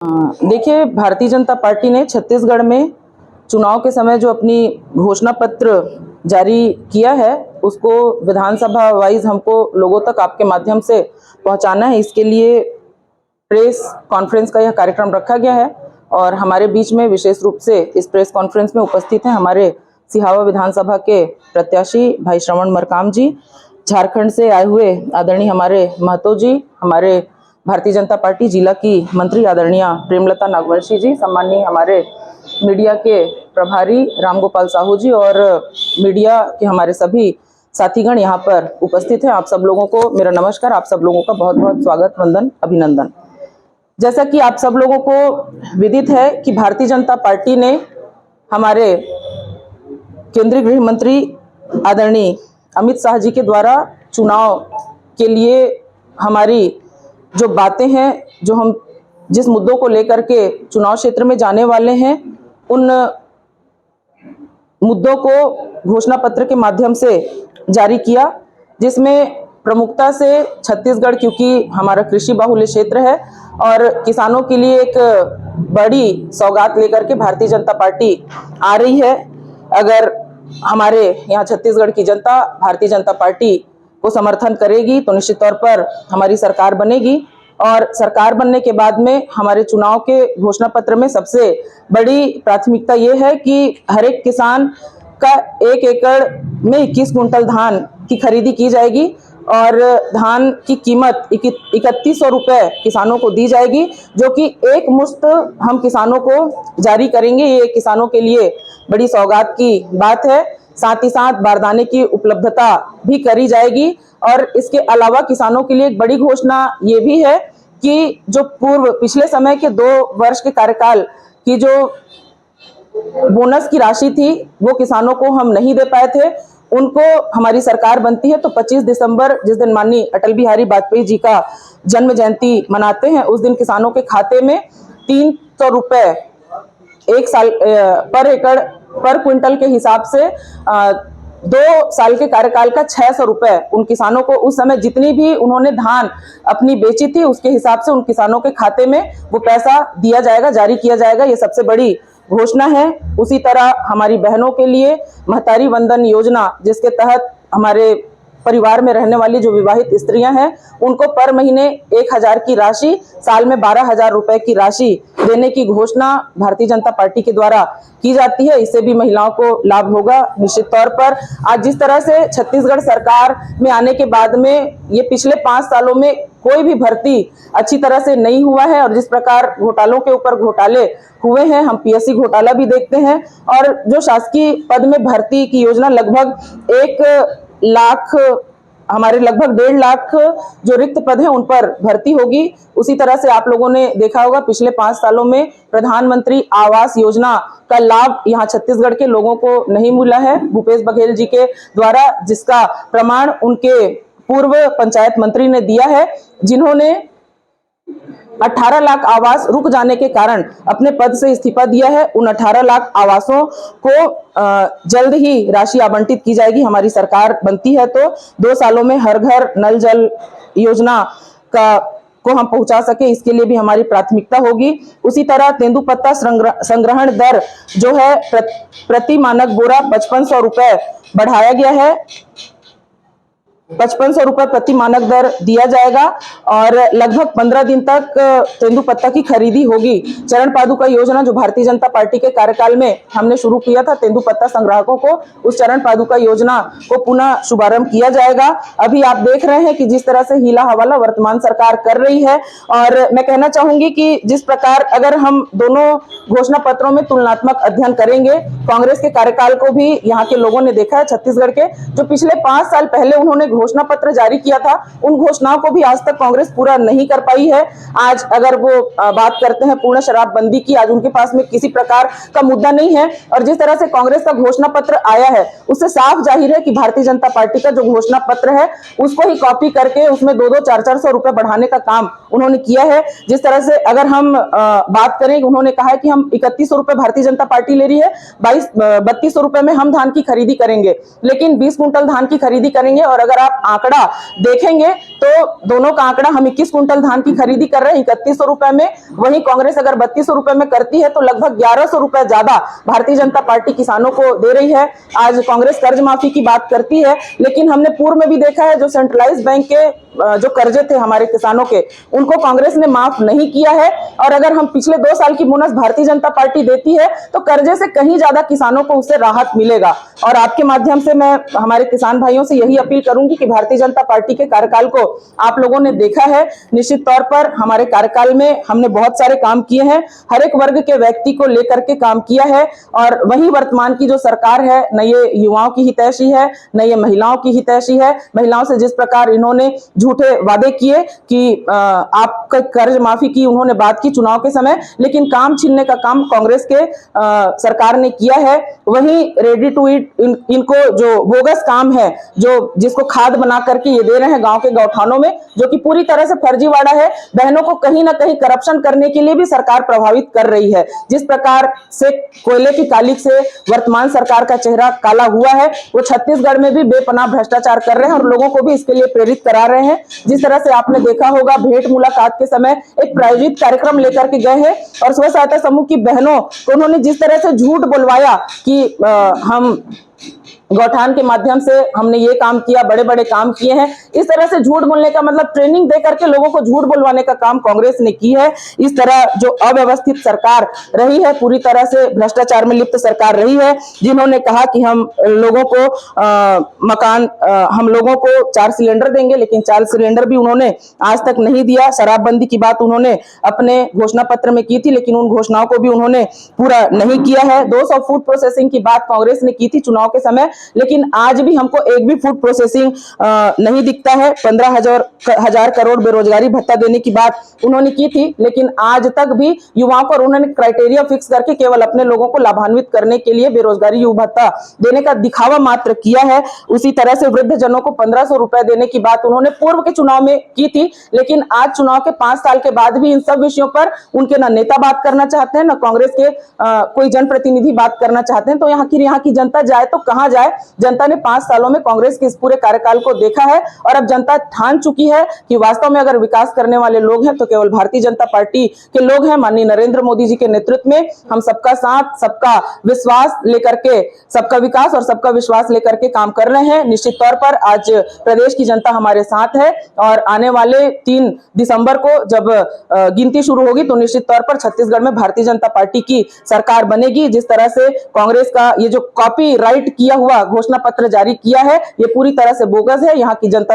देखिए, भारतीय जनता पार्टी ने छत्तीसगढ़ में चुनाव के समय जो अपनी घोषणा पत्र जारी किया है, उसको विधानसभा वाइज हमको लोगों तक आपके माध्यम से पहुंचाना है। इसके लिए प्रेस कॉन्फ्रेंस का यह कार्यक्रम रखा गया है और हमारे बीच में विशेष रूप से इस प्रेस कॉन्फ्रेंस में उपस्थित हैं हमारे सिहावा विधानसभा के प्रत्याशी भाई श्रवण मरकाम जी, झारखंड से आए हुए आदरणीय हमारे महतो जी, हमारे भारतीय जनता पार्टी जिला की मंत्री आदरणीय प्रेमलता नागवंशी जी, सम्मानीय हमारे मीडिया के प्रभारी रामगोपाल साहू जी और मीडिया के हमारे सभी साथीगण यहाँ पर उपस्थित हैं। आप सब लोगों को मेरा नमस्कार। आप सब लोगों का बहुत बहुत स्वागत, वंदन, अभिनंदन। जैसा कि आप सब लोगों को विदित है कि भारतीय जनता पार्टी ने हमारे केंद्रीय गृह मंत्री आदरणीय अमित शाह जी के द्वारा चुनाव के लिए हमारी जो बातें हैं, जो हम जिस मुद्दों को लेकर के चुनाव क्षेत्र में जाने वाले हैं, उन मुद्दों को घोषणा पत्र के माध्यम से जारी किया, जिसमें प्रमुखता से छत्तीसगढ़, क्योंकि हमारा कृषि बाहुल्य क्षेत्र है और किसानों के लिए एक बड़ी सौगात लेकर के भारतीय जनता पार्टी आ रही है। अगर हमारे यहाँ छत्तीसगढ़ की जनता भारतीय जनता पार्टी को समर्थन करेगी तो निश्चित तौर पर हमारी सरकार बनेगी और सरकार बनने के बाद में हमारे चुनाव के घोषणा पत्र में सबसे बड़ी प्राथमिकता ये है कि हर एक किसान का 1 एकड़ में 21 कुंटल धान की खरीदी की जाएगी और धान की कीमत 3100 रुपये किसानों को दी जाएगी, जो कि एक मुश्त हम किसानों को जारी करेंगे। ये किसानों के लिए बड़ी सौगात की बात है। साथ ही साथ बारदाने की उपलब्धता भी करी जाएगी और इसके अलावा किसानों के लिए एक बड़ी घोषणा ये भी है कि जो पिछले समय के 2 वर्ष के कार्यकाल की जो बोनस की राशि थी वो किसानों को हम नहीं दे पाए थे, उनको हमारी सरकार बनती है तो 25 दिसंबर, जिस दिन माननीय अटल बिहारी वाजपेयी जी का जन्म जयंती मनाते हैं, उस दिन किसानों के खाते में 300 रुपये 1 साल पर एकड़ पर क्विंटल के हिसाब से 2 साल के कार्यकाल का 600 रुपये उन किसानों को उस समय जितनी भी उन्होंने धान अपनी बेची थी उसके हिसाब से उन किसानों के खाते में वो पैसा दिया जाएगा, जारी किया जाएगा। ये सबसे बड़ी घोषणा है। उसी तरह हमारी बहनों के लिए महतारी वंदन योजना, जिसके तहत हमारे परिवार में रहने वाली जो विवाहित स्त्रियां हैं उनको पर महीने 1000 की राशि, साल में 12,000 रुपए की राशि देने की घोषणा भारतीय जनता पार्टी के द्वारा की जाती है। इससे भी महिलाओं को लाभ होगा निश्चित तौर पर। आज जिस तरह से छत्तीसगढ़ सरकार में आने के बाद में ये पिछले 5 सालों में कोई भी भर्ती अच्छी तरह से नहीं हुआ है और जिस प्रकार घोटालों के ऊपर घोटाले हुए हैं, हम पीएससी घोटाला भी देखते हैं और जो शासकीय पद में भर्ती की योजना लगभग 1 लाख, हमारे लगभग 1.5 लाख जो रिक्त पद हैं उन पर भर्ती होगी। उसी तरह से आप लोगों ने देखा होगा पिछले 5 सालों में प्रधानमंत्री आवास योजना का लाभ यहाँ छत्तीसगढ़ के लोगों को नहीं मिला है भूपेश बघेल जी के द्वारा, जिसका प्रमाण उनके पूर्व पंचायत मंत्री ने दिया है, जिन्होंने 18 लाख आवास रुक जाने के कारण अपने पद से इस्तीफा दिया है। उन 18 लाख आवासों को जल्द ही राशि आवंटित की जाएगी। हमारी सरकार बनती है तो 2 सालों में हर घर नल जल योजना को हम पहुंचा सके, इसके लिए भी हमारी प्राथमिकता होगी। उसी तरह तेंदुपत्ता संग्रहण दर जो है प्रति मानक बोरा 5500 रुपये बढ़ाया गया है। 5500 रुपये प्रति मानक दर दिया जाएगा और लगभग 15 दिन तक तेंदुपत्ता की खरीदी होगी। चरण पादुका योजना जो भारतीय जनता पार्टी के कार्यकाल में हमने शुरू किया था तेंदुपत्ता संग्राहकों को, उस चरण पादुका योजना को पुनः शुभारंभ किया जाएगा। अभी आप देख रहे हैं कि जिस तरह से हीला हवाला वर्तमान सरकार कर रही है और मैं कहना चाहूंगी कि जिस प्रकार अगर हम दोनों घोषणा पत्रों में तुलनात्मक अध्ययन करेंगे, कांग्रेस के कार्यकाल को भी यहाँ के लोगों ने देखा है, छत्तीसगढ़ के जो पिछले 5 साल पहले उन्होंने घोषणा पत्र जारी किया था, उन घोषणाओं को भी आज तक कांग्रेस पूरा नहीं कर पाई है। आज अगर वो बात करते हैं पूर्ण शराबबंदी की, आज उनके पास में किसी प्रकार का मुद्दा नहीं है और जिस तरह से कांग्रेस का घोषणा पत्र आया है उससे साफ जाहिर है कि भारतीय जनता पार्टी का जो घोषणा पत्र है उसको ही कॉपी करके उसमें 2-2, 400 रुपए बढ़ाने का काम उन्होंने किया है। जिस तरह से अगर हम बात करें, उन्होंने कहा है कि हम 3100 रुपए भारतीय जनता पार्टी ले रही है, 3200 रुपए में हम धान की खरीदी करेंगे, लेकिन 20 कुंटल धान की खरीदी करेंगे और अगर आप आप आंकड़ा देखेंगे तो दोनों का आंकड़ा, हम 21 कुंटल धान की खरीदी कर रहे हैं 3100 रुपए में, वहीं कांग्रेस अगर 3200 रुपए में करती है तो लगभग 1100 रुपए ज्यादा भारतीय जनता पार्टी किसानों को दे रही है। आज कांग्रेस कर्ज माफी की बात करती है, लेकिन हमने पूर्व में भी देखा है जो सेंट्रलाइज बैंक के जो कर्जे थे हमारे किसानों के, उनको कांग्रेस ने माफ नहीं किया है। और अगर हम पिछले 2 साल की बोनस भारतीय जनता पार्टी देती है तो कर्जे से कहीं ज्यादा किसानों को उससे राहत मिलेगा। और आपके माध्यम से मैं हमारे किसान भाइयों से यही अपील करूंगी कि भारतीय जनता पार्टी के कार्यकाल को आप लोगों ने देखा है, निश्चित तौर पर हमारे कार्यकाल में हमने बहुत सारे काम किए हैं, हर एक वर्ग के व्यक्ति को लेकर के काम किया है। और वही वर्तमान की जो सरकार है, न ये युवाओं की हितैषी है, न ये महिलाओं की हितैषी है। महिलाओं से जिस प्रकार इन्होंने झूठे वादे किए कि आपका कर्ज माफी की उन्होंने बात की चुनाव के समय, लेकिन काम छीनने का काम कांग्रेस के सरकार ने किया है। वहीं रेडी टू ईट इनको जो बोगस काम है, जो जिसको खाद बना करके ये दे रहे हैं गांव के गौठानों में, जो कि पूरी तरह से फर्जीवाड़ा है। बहनों को कहीं ना कहीं करप्शन करने के लिए भी सरकार प्रभावित कर रही है। जिस प्रकार से कोयले की कालिख से वर्तमान सरकार का चेहरा काला हुआ है, वो छत्तीसगढ़ में भी बेपनाह भ्रष्टाचार कर रहे हैं और लोगों को भी इसके लिए प्रेरित करा रहे हैं। जिस तरह से आपने देखा होगा भेंट मुलाकात के समय एक प्रायोजित कार्यक्रम लेकर के गए हैं और स्व सहायता समूह की बहनों को उन्होंने जिस तरह से झूठ बुलवाया कि हम गौठान के माध्यम से हमने ये काम किया, बड़े बड़े काम किए हैं, इस तरह से झूठ बोलने का मतलब ट्रेनिंग दे करके लोगों को झूठ बुलवाने का काम कांग्रेस ने की है। इस तरह जो अव्यवस्थित सरकार रही है, पूरी तरह से भ्रष्टाचार में लिप्त सरकार रही है, जिन्होंने कहा कि हम लोगों को हम लोगों को 4 सिलेंडर देंगे, लेकिन 4 सिलेंडर भी उन्होंने आज तक नहीं दिया। शराबबंदी की बात उन्होंने अपने घोषणा पत्र में की थी, लेकिन उन घोषणाओं को भी उन्होंने पूरा नहीं किया है। 200 फूड प्रोसेसिंग की बात कांग्रेस ने की थी चुनाव के समय, लेकिन आज भी हमको एक भी फूड प्रोसेसिंग नहीं दिखता है। 15,000 करोड़ बेरोजगारी भत्ता देने की बात उन्होंने की थी, लेकिन आज तक भी युवाओं को उन्होंने क्राइटेरिया फिक्स करके केवल अपने लोगों को लाभान्वित करने के लिए बेरोजगारी युवा भत्ता देने का दिखावा मात्र किया है। उसी तरह से वृद्ध जनों को 1500 रुपए देने की बात उन्होंने पूर्व के चुनाव में की थी, लेकिन आज चुनाव के 5 साल के बाद भी इन सब विषयों पर उनके ना नेता बात करना चाहते हैं, ना कांग्रेस के कोई जनप्रतिनिधि बात करना चाहते हैं। तो यहाँ की जनता जाए तो कहां जाए? जनता ने 5 सालों में कांग्रेस के इस पूरे कार्यकाल को देखा है और अब जनता ठान चुकी है कि वास्तव में अगर विकास करने वाले लोग हैं तो केवल भारतीय जनता पार्टी के लोग हैं। माननीय नरेंद्र मोदी जी के नेतृत्व में हम सबका साथ, सबका विश्वास लेकर के, सबका विकास और सबका विश्वास लेकर के काम कर रहे हैं। निश्चित तौर पर आज प्रदेश की जनता हमारे साथ है और आने वाले 3 दिसंबर को जब गिनती शुरू होगी तो निश्चित तौर पर छत्तीसगढ़ में भारतीय जनता पार्टी की सरकार बनेगी। जिस तरह से कांग्रेस का ये जो कॉपी राइट किया हुआ घोषणा पत्र जारी किया है, ये पूरी तरह से बोगस है। यहाँ की जनता